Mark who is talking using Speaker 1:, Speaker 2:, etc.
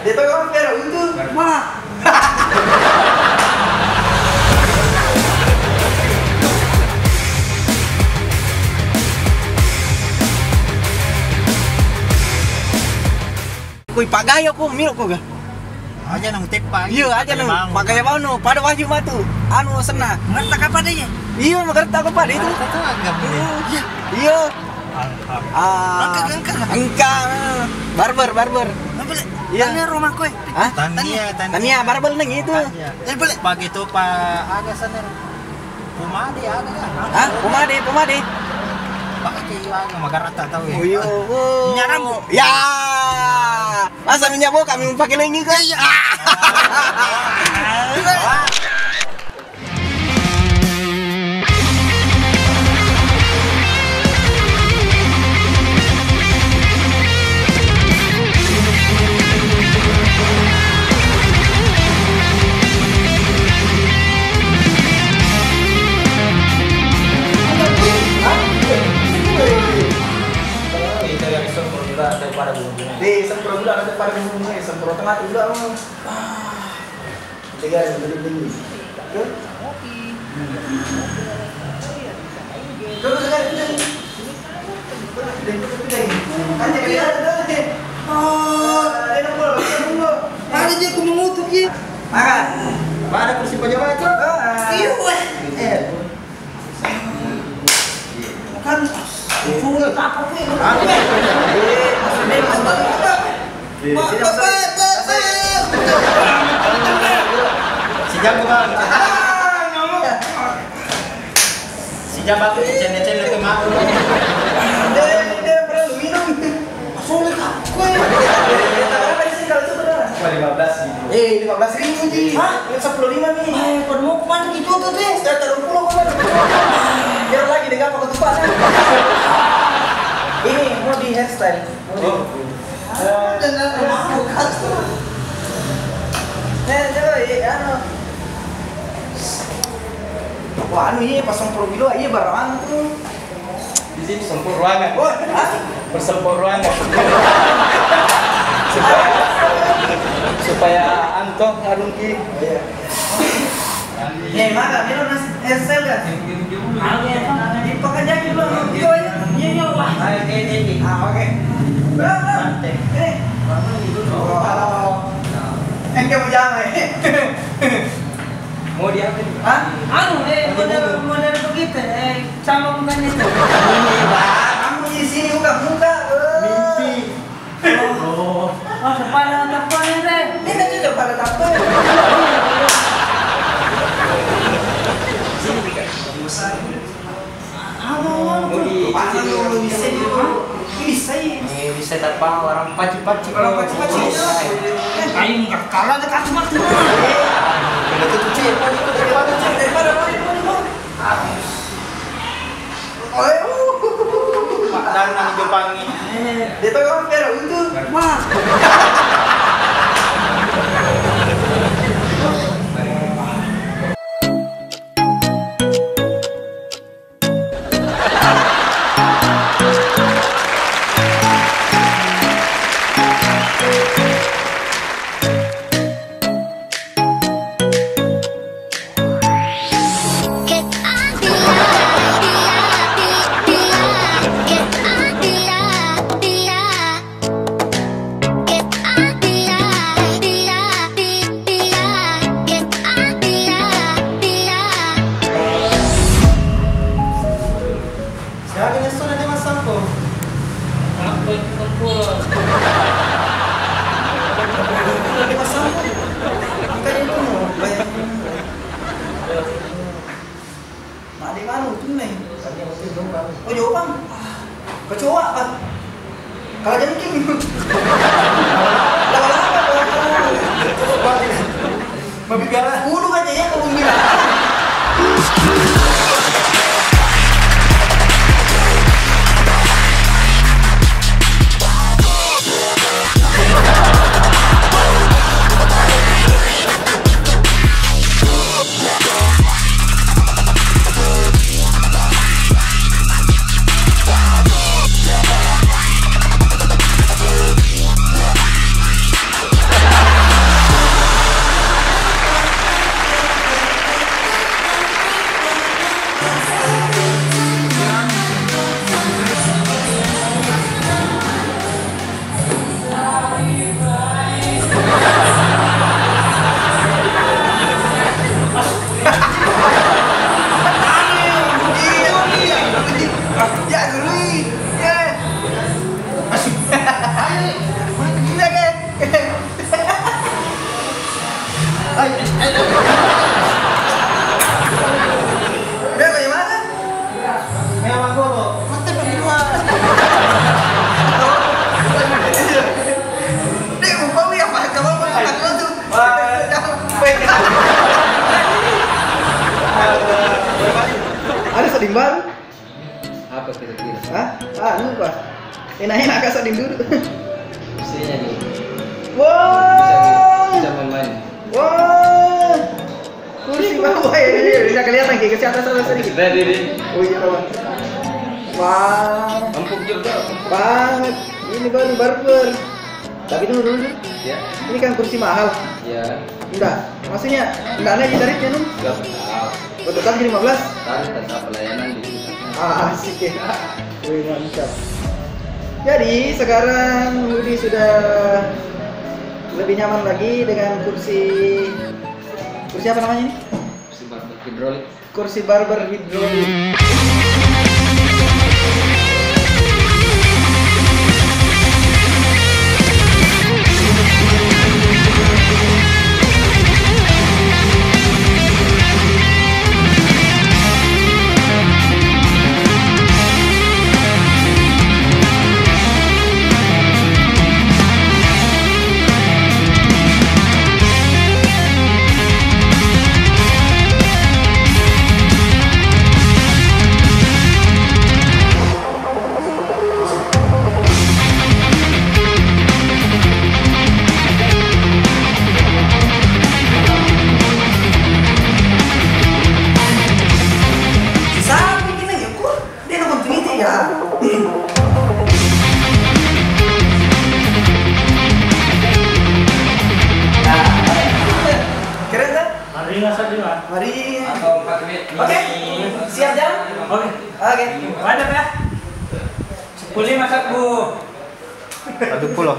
Speaker 1: Dia tahu kan Vero itu. Wah. Kui pagayo ko miro ko ga.
Speaker 2: Aja nang tepa.
Speaker 1: Iya aja nang pagayo bau no pada wajib matu. Anu sena.
Speaker 2: Ngerta kapan dia?
Speaker 1: Iya mengerti aku pada itu. Iya. Iya. Engkang. Barber.
Speaker 2: Iya. Tania rumah kowe.
Speaker 1: Hah? Tania barber nang itu.
Speaker 2: Ya boleh. Pagi itu Pak ada sana. Pumade ada kan?
Speaker 1: Hah? Pumade.
Speaker 2: Pakai kilang magara tak tahu ya.
Speaker 1: Iya.
Speaker 2: Nyaramu.
Speaker 1: Ya. Masa minyak bo kami pakai lagi kan? Ya. Sempro dulu ada pada bumbunya, sempro tengah dulu dulu. Tiga tinggi. Terus ada je aku mengutuk je. Makan. Ada kursi pejabat tu. Iya weh. Kan. Full apa weh? Sejam bukan. Sejam aku channel ke mak. Dia perlu minum. Sulit aku. Berapa sih kalau sebenarnya? 15 ribu ji. Hah? 15 nih. Perlu kemana gitu tuh deh? Saya taruh pulau kemana? Biar lagi dengan apa ketupat. Ini mau di hairstyle. Wah, anu iya pasang pro bilo iya barang tuh.
Speaker 3: Di sini sempur ruangan.
Speaker 1: Oh,
Speaker 3: Bersempur ruangan. supaya antoh ngarung ki.
Speaker 1: Iya. Nih, mana minum nasi hairstyle kan? Di pakai jaket dulu. Iya, wah. Ini. Oke. Berapa? Kamu jangan
Speaker 3: Mau diambil?
Speaker 1: Hah?
Speaker 4: Anu, model begitu, sama bukan itu.
Speaker 1: Ini bang, kamu di sini buka muka.
Speaker 3: Mimpi.
Speaker 4: Oh, pada tampaknya deh.
Speaker 1: Ini kan juga pada tampil. Sini tiga, besar.
Speaker 3: Mau di
Speaker 1: Bisa juga. Bisa ya.
Speaker 3: bisa dapat orang paci-paci.
Speaker 1: Orang paci-paci.
Speaker 4: Ayo nggak kalah dekat cuma tuh.
Speaker 1: Itu cuci daripada
Speaker 2: Dan nang Jepangi.
Speaker 1: dia tahu kan Vero itu.
Speaker 4: Wah.
Speaker 5: Get
Speaker 1: Dia bagaimana?
Speaker 2: Memang gua mantep berdua.
Speaker 1: Dia muka lu yang pakai kamu makan tuh. Ada seding baru?
Speaker 3: Apa kira-kira?
Speaker 1: Hah? Anu pak. Enak-enak kan seding dulu.
Speaker 3: Isinya nih.
Speaker 1: Wow.
Speaker 3: Bisa main-main.
Speaker 1: Wow. Kursi bawah ya, bisa kelihatan kayak ke atas sama sedikit.
Speaker 3: Ready, ready.
Speaker 1: Oh iya kawan. Wah,
Speaker 3: Empuk juga.
Speaker 1: banget. Ini baru barber. Tapi tunggu dulu.
Speaker 3: Ya.
Speaker 1: Ini kan kursi mahal.
Speaker 3: Ya.
Speaker 1: Enggak. Maksudnya enggak naik tarifnya nun.
Speaker 3: Enggak tahu.
Speaker 1: Tetap jadi 15.
Speaker 3: Tadi tetap pelayanan di sini.
Speaker 1: Asik ya. Wih mantap. Jadi sekarang Budi sudah lebih nyaman lagi dengan kursi apa namanya ini?
Speaker 3: Kursi barber hidrolik.
Speaker 1: Kursi barber hidrolik. Mari.
Speaker 3: Atau 4 menit.
Speaker 1: Oke. Siap jam?
Speaker 4: Oke.
Speaker 1: Oke.
Speaker 4: Ada ya? 10 masak bu.
Speaker 2: 1 pulau.